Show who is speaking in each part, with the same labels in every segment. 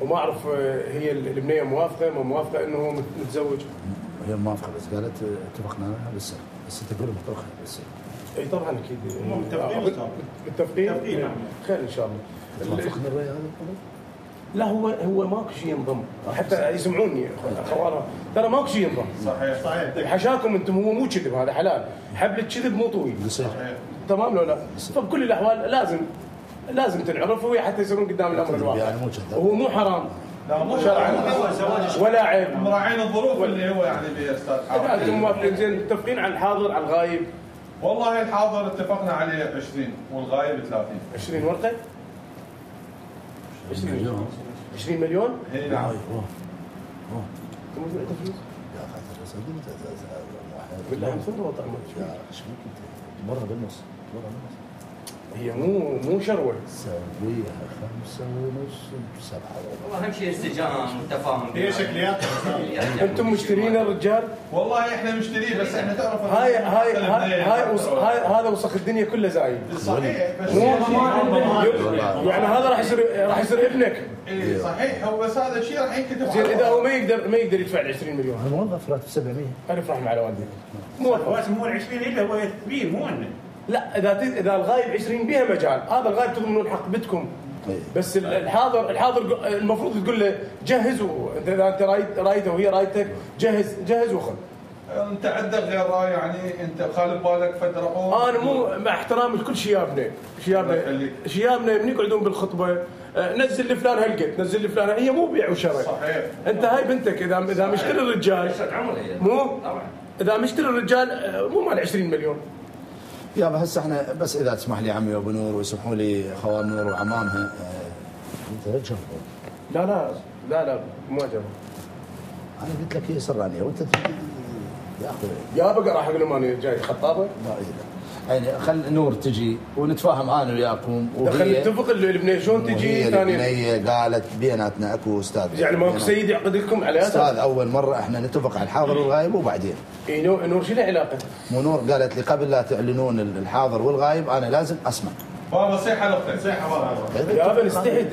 Speaker 1: وما اعرف هي البنيه موافقه ما موافقه انه هو متزوج.
Speaker 2: هي موافقه بس قالت اتفقنا عليها بالسر، بس تقول متوقع بالسر.
Speaker 1: اي طبعا اكيد
Speaker 3: بالتفقين
Speaker 1: خير ان شاء الله.
Speaker 2: توافقنا الراي هذا؟
Speaker 1: لا هو ماكو شيء ينضم، حتى يسمعوني خوارها ترى ماكو شيء ينضم.
Speaker 3: صحيح
Speaker 1: حشاكم انتم، هو مو كذب، هذا حلال، حبل الكذب مو طويل.
Speaker 2: صحيح.
Speaker 1: تمام لو لا؟ فبكل الاحوال لازم تنعرف، وهي حتى يصيرون قدام الامر الواقع.
Speaker 2: يعني مو كذاب.
Speaker 1: وهو مو حرام.
Speaker 3: لا مو
Speaker 1: شرعا ولا عيب.
Speaker 3: مراعين الظروف اللي هو يعني بها استاذ حافظ.
Speaker 1: انتم موافقين زين، متفقين على الحاضر على الغايب؟
Speaker 3: والله الحاضر اتفقنا عليه 20 والغايب 30.
Speaker 1: 20 ورقه؟ 20 مليون. 20 مليون؟
Speaker 3: اي نعم.
Speaker 1: انتم سمعتوا فلوس؟
Speaker 2: يا خاطر
Speaker 1: بالله من وطن
Speaker 2: يا ايش ممكن مره بالنص
Speaker 1: هي مو شروه.
Speaker 2: سويها 5.5 7.
Speaker 4: والله اهم شيء السجان والتفاهم.
Speaker 3: هي شكليات.
Speaker 1: انتم مشترين الرجال؟
Speaker 3: والله احنا مشتريه بس احنا تعرف
Speaker 1: هذا وسخ الدنيا كلها زايد.
Speaker 3: صحيح بس
Speaker 1: يعني هذا راح يصير ابنك.
Speaker 3: اي صحيح، هو بس هذا الشيء راح ينكتب.
Speaker 1: زين اذا هو ما يقدر يدفع ال 20 مليون.
Speaker 2: الموظف راتب 700.
Speaker 1: انا افرح مع والديك.
Speaker 5: مو 20 الا هو كبير مو انه.
Speaker 1: لا اذا الغايب 20 بها مجال، هذا الغايب تضمنون حق بيتكم. بس الحاضر المفروض تقول له جهز، اذا انت رايته وهي رايتك جهز وخذ.
Speaker 3: انت عندك غير راي يعني، انت خالف بالك فتره.
Speaker 1: انا مو مع احترامي لكل شيابنا من يقعدون بالخطبه نزل لي فلان هالقد، نزل لي فلان، هي مو بيع وشراء.
Speaker 3: صحيح.
Speaker 1: انت هاي بنتك اذا مشتري الرجال مو اذا مشتري الرجال مو مال 20 مليون.
Speaker 2: يابا هسه احنا بس اذا تسمح لي عمي ابو نور ويسمحوا لي خوال نور وعمامها، انت رجل.
Speaker 1: لا مو جاب.
Speaker 2: انا قلت لك هي سرانيه وانت يا اخوي
Speaker 1: يا بقى راح اقول لهم انا جاي خطابه.
Speaker 2: لا يعني خل نور تجي ونتفاهم انا وياكم،
Speaker 1: وهي نتفق البنيه شلون تجي ثاني.
Speaker 2: البنيه قالت بيناتنا اكو استاذ،
Speaker 1: يعني ماكو سيد يعقد لكم على
Speaker 2: استاذ اول مره احنا نتفق على الحاضر والغايب وبعدين.
Speaker 1: نور شو له علاقه؟
Speaker 2: مو نور قالت لي قبل لا تعلنون الحاضر والغايب انا لازم اسمع.
Speaker 3: بابا صيحه لاختك صيحه بابا.
Speaker 1: يا نستحي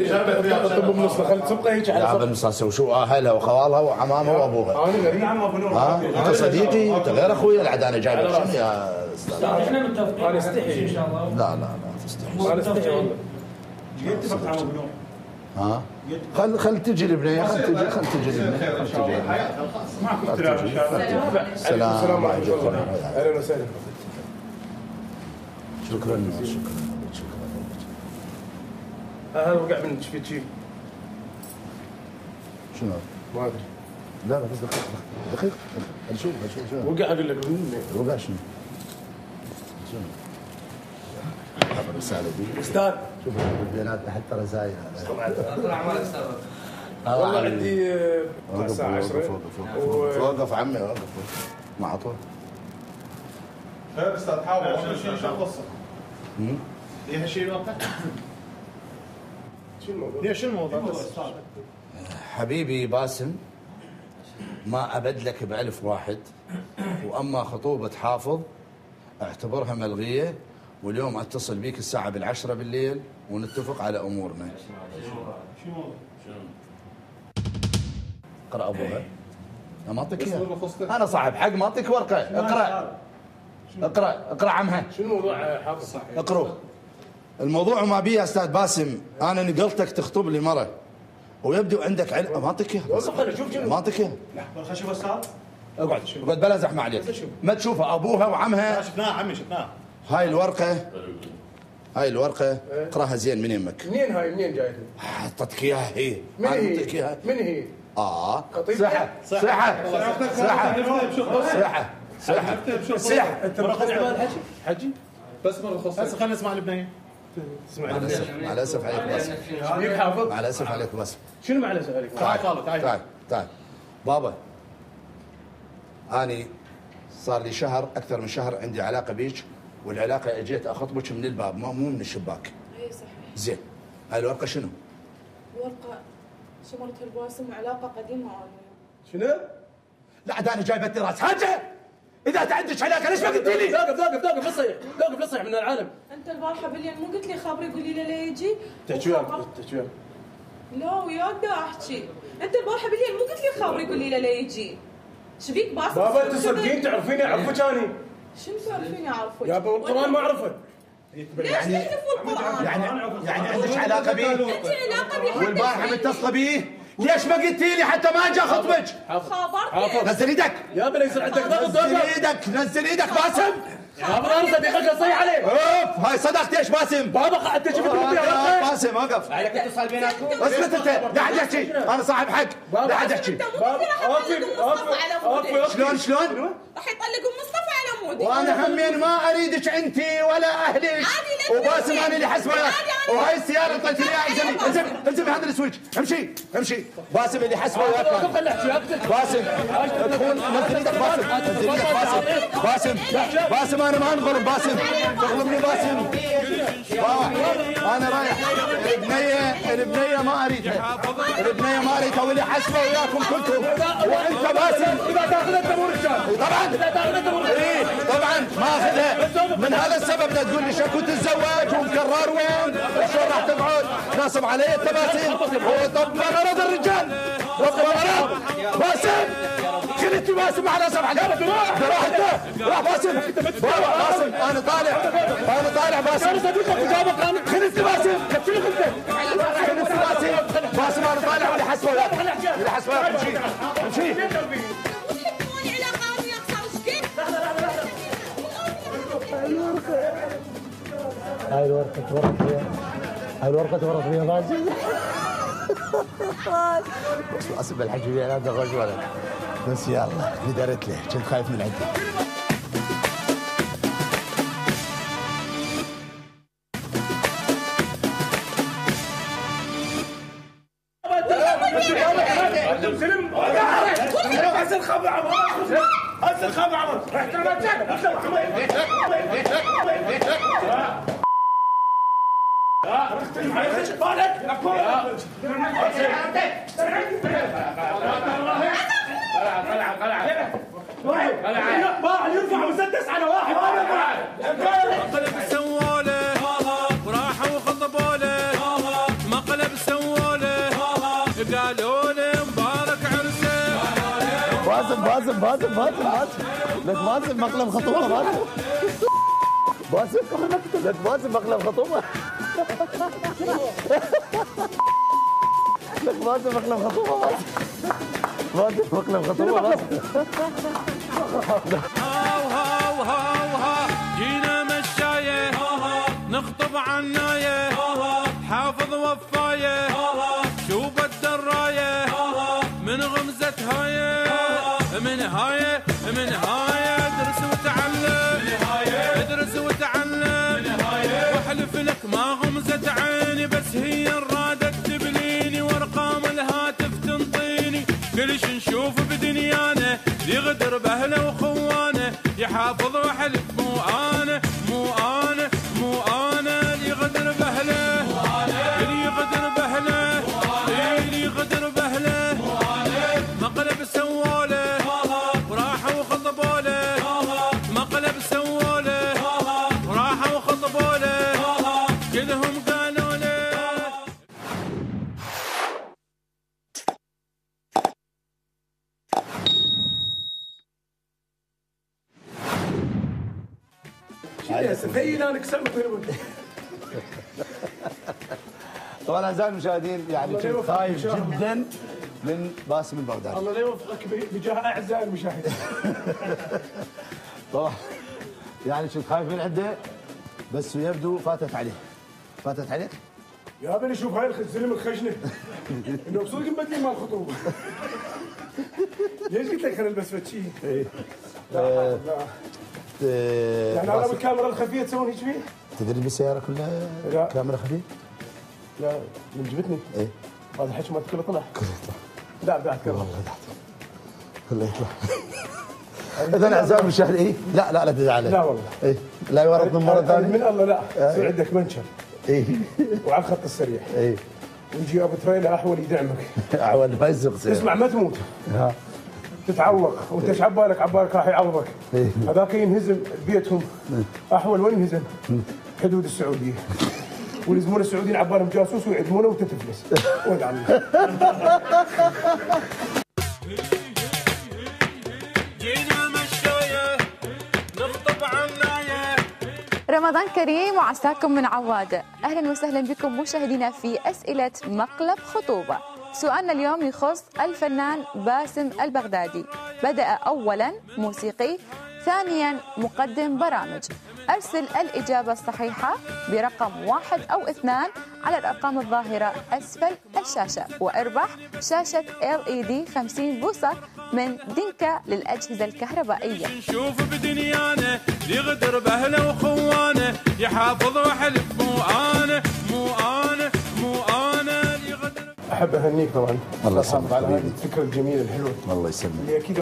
Speaker 1: طب بنص خلي تبقى هيك على
Speaker 2: يا بنص وشو اهلها وخوالها وعمامها وابوها.
Speaker 1: انا غريب
Speaker 5: نعم ابو نور.
Speaker 2: انت صديقي انت غير اخوي العاد انا جايب لك شنو يا استاذ.
Speaker 5: احنا متفقين.
Speaker 1: انا استحي
Speaker 5: ان شاء الله.
Speaker 2: لا تستحي.
Speaker 1: انا استحي والله.
Speaker 5: اتفق مع ابو نور.
Speaker 2: ها خل تجي البنيه، خل تجي البنيه.
Speaker 5: معكم السلام ان شاء الله.
Speaker 1: السلام عليكم. اهلا وسهلا.
Speaker 2: شكرا.
Speaker 1: هذا وقع من شيء.
Speaker 2: شنو؟
Speaker 1: ما ادري.
Speaker 2: لا بس دقيقة نشوف
Speaker 1: وقع اقول لك
Speaker 2: وقع شنو؟ هذا الرسالة دي
Speaker 1: استاذ
Speaker 2: شوف بيناتنا حتى رسائل
Speaker 4: اطلع اعمال استاذ.
Speaker 1: والله عندي الساعة 10.
Speaker 2: وقف عمي وقف ما عطوه.
Speaker 3: خير استاذ حاول شو القصه؟
Speaker 5: ليها شيء واقع؟
Speaker 1: شو الموضوع؟
Speaker 2: حبيبي باسم ما أبد لك بألف واحد، وأما خطوبة حافظ اعتبرها ملغية، واليوم أتصل بيك الساعة 10 بالليل ونتفق على أمورنا.
Speaker 5: شو الموضوع؟
Speaker 2: اقرأ أبوها. ما أعطيك إياها. أنا صاحب حق ما أعطيك ورقة. اقرأ عمها.
Speaker 1: شو الموضوع حافظ؟
Speaker 2: اقرأ. الموضوع ما بيه يا أستاذ باسم، أنا نقلتك تخطب لي مرة ويبدو عندك علم. ما أعطيك إياها. ما أعطيك إياها.
Speaker 5: لحظة شوف استاذ.
Speaker 2: اقعد بلا زحمة عليك. ما تشوفها أبوها وعمها.
Speaker 5: شفناها عمي شفناها.
Speaker 2: هاي الورقة اقراها زين من يمك.
Speaker 1: منين جايتها؟
Speaker 2: حطتك إياها هي.
Speaker 1: من هي؟
Speaker 2: صحة.
Speaker 1: انت ماخذ عمال حجي؟
Speaker 3: بس مره خصوصا
Speaker 5: هسه خلينا نسمع البنيه.
Speaker 1: اسمع
Speaker 2: مع الاسف عليك باسم.
Speaker 1: شنو حافظ؟
Speaker 2: مع الاسف عليك باسم.
Speaker 1: شنو مع الاسف عليك؟
Speaker 2: تعال بابا، اني صار لي شهر اكثر من شهر عندي علاقه بيك، والعلاقه اجيت اخطبك من الباب مو من الشباك.
Speaker 6: اي صحيح.
Speaker 2: زين هاي الورقه شنو؟
Speaker 6: ورقه شمرتها الباسم علاقه قديمه انا.
Speaker 1: شنو؟
Speaker 2: لا عاد انا جايبه راس حاجه. اذا انت عندك علاقه ليش ما قلت لي؟
Speaker 1: وقف لا تصيح من العالم.
Speaker 6: انت البارحه بالليل مو قلت لي خابري قولي له لا يجي؟
Speaker 1: تحكي وياه
Speaker 6: لا وياك دا احكي، انت البارحه بالليل مو قلت لي خابري قولي له لا يجي. شبيك باسم؟
Speaker 1: بابا انت صدقين تعرفيني اعرفك اني.
Speaker 6: شنو تعرفيني اعرفك؟
Speaker 1: يابا القران ما اعرفه.
Speaker 6: ليش تحذفوا القران؟
Speaker 2: يعني عندك علاقه بيه؟
Speaker 6: انت علاقه بيه
Speaker 2: والبارحه متصله بيه؟ ليش ما قلتي لي حتى ما اجي اخطبك؟
Speaker 6: خابرتك.
Speaker 2: نزل ايدك.
Speaker 1: يابا لا يصير عندك ضغط.
Speaker 2: نزل ايدك نزل ايدك باسم.
Speaker 1: بابا انا صديقك اصيح عليه.
Speaker 2: اوف هاي صدقت ايش باسم؟
Speaker 1: بابا انت شفت
Speaker 2: باسم وقف.
Speaker 4: عليك اتصال بيناتكم؟
Speaker 2: اسكت انت لا حد يحكي انا صاحب حق لا حد يحكي. شلون؟
Speaker 6: راح يطلقون مصطفى على مودي.
Speaker 2: وانا همين ما اريدك انت ولا اهلك وباسم انا اللي حسبه وهاي السياره طلعت لي اياها. انزل هذا السويتش امشي باسم اللي حسبه وياك. باسم تكون نزل ايدك باسم انا ما انظلم باسم تظلمني باسم. انا رايح البنيه ما اريدها واللي حسبه وياكم كلكم وانت باسم.
Speaker 1: اذا تاخذ انت مو رجال.
Speaker 2: طبعا ما اخذها من هذا السبب لا تقول لي شو كنت تتزوج ومكرر وين شلون راح تقعد ناصب علي التماثيل. طب ما غرض الرجال باسم كنت باسم على ناصب علي. راح باسم انا طالع باسم كنت باسم انا طالع واللي حسبه امشي.
Speaker 7: هاي الورقة ورق فيها ماجد. اسف الحكي فيها انا دخلت ولا بس يلا قدرت له كنت خايف من عندي.
Speaker 1: يرفع مسدس على واحد.
Speaker 8: مقلب سووله وراحوا وخطبوا له مقلب سووله قالوا له مبارك عرسه.
Speaker 7: باسم مقلب خطوبه باسم مقلب خطوبه. لك باسم مقلب خطوبه
Speaker 8: هاو جينا مشايه نخطب عنايه حافظ وفايه شوف الدرايه من غمزة هايه من هايه ادرس وتعلم واحلف لك ما غمزة عيني بس هي رادت تبليني وارقام الهاتف تنطيني كلش نشوف بدنيانا يغدر باهله وخوانه يحافظ وحلف مو انا اللي يغدر باهله مقلب سووله وراحوا وخطبوا له مقلب سووله وراحوا وخطبوا له كلهم قالوا له.
Speaker 1: تخيل انا كسرت
Speaker 7: طبعا اعزائي المشاهدين يعني كنت خايف جدا من باسم البغدادي.
Speaker 1: الله لا يوفقك بجاه اعزائي المشاهدين.
Speaker 7: طبعا يعني كنت خايف من عنده بس يبدو فاتت عليك.
Speaker 1: يا بني شوف هاي الزلمه الخشنه انه بصدق مبدلين مال الخطوبه. ليش قلت لك خلينا نلبس فتشي؟ لا يعني انا بالكاميرا الخفيه تسوون هيك فيه؟
Speaker 7: تدري بالسياره كلها
Speaker 1: لا.
Speaker 7: كاميرا خفيه؟
Speaker 1: لا من جبتني.
Speaker 7: ايه
Speaker 1: هذا الحكي ما كله طلع. لا بعد كله
Speaker 7: يطلع. اذا اعزائي المشاهدين لا تزعل.
Speaker 1: لا والله.
Speaker 7: ايه لا يورط من مره ثانيه.
Speaker 1: من الله لا يصير عندك منشر.
Speaker 7: ايه
Speaker 1: وعلى الخط السريع.
Speaker 7: ايه
Speaker 1: ويجي ابو تريلا احول يدعمك.
Speaker 7: احول ما يسوق سيارة.
Speaker 1: اسمع ما تموت. تتعوق وانت ايش عبالك راح يعوضك. هذاك ينهزم بيتهم. احول وين ينهزم؟ حدود السعوديه. والزبون السعوديين عبالهم جاسوس ويعدمونه وتتفلس. ودع الله.
Speaker 9: رمضان كريم وعساكم من عوادة. أهلا وسهلا بكم مشاهدينا في أسئلة مقلب خطوبة. سؤالنا اليوم يخص الفنان باسم البغدادي. بدأ أولا موسيقي، ثانيا مقدم برامج. أرسل الإجابة الصحيحة برقم 1 أو 2 على الأرقام الظاهرة أسفل الشاشة، واربح شاشة LED 50 بوصة من دينكا للأجهزة الكهربائية.
Speaker 8: نشوف بدنيانا يغدر بأهله وخوانه، يحافظ وحلف مو أنا
Speaker 1: أحب أهنيك طبعا.
Speaker 2: الله يسلمك
Speaker 1: على هذه
Speaker 2: حبيبي.
Speaker 1: الفكرة الجميلة الحلوة
Speaker 2: الله يسلمك.
Speaker 1: اللي أكيد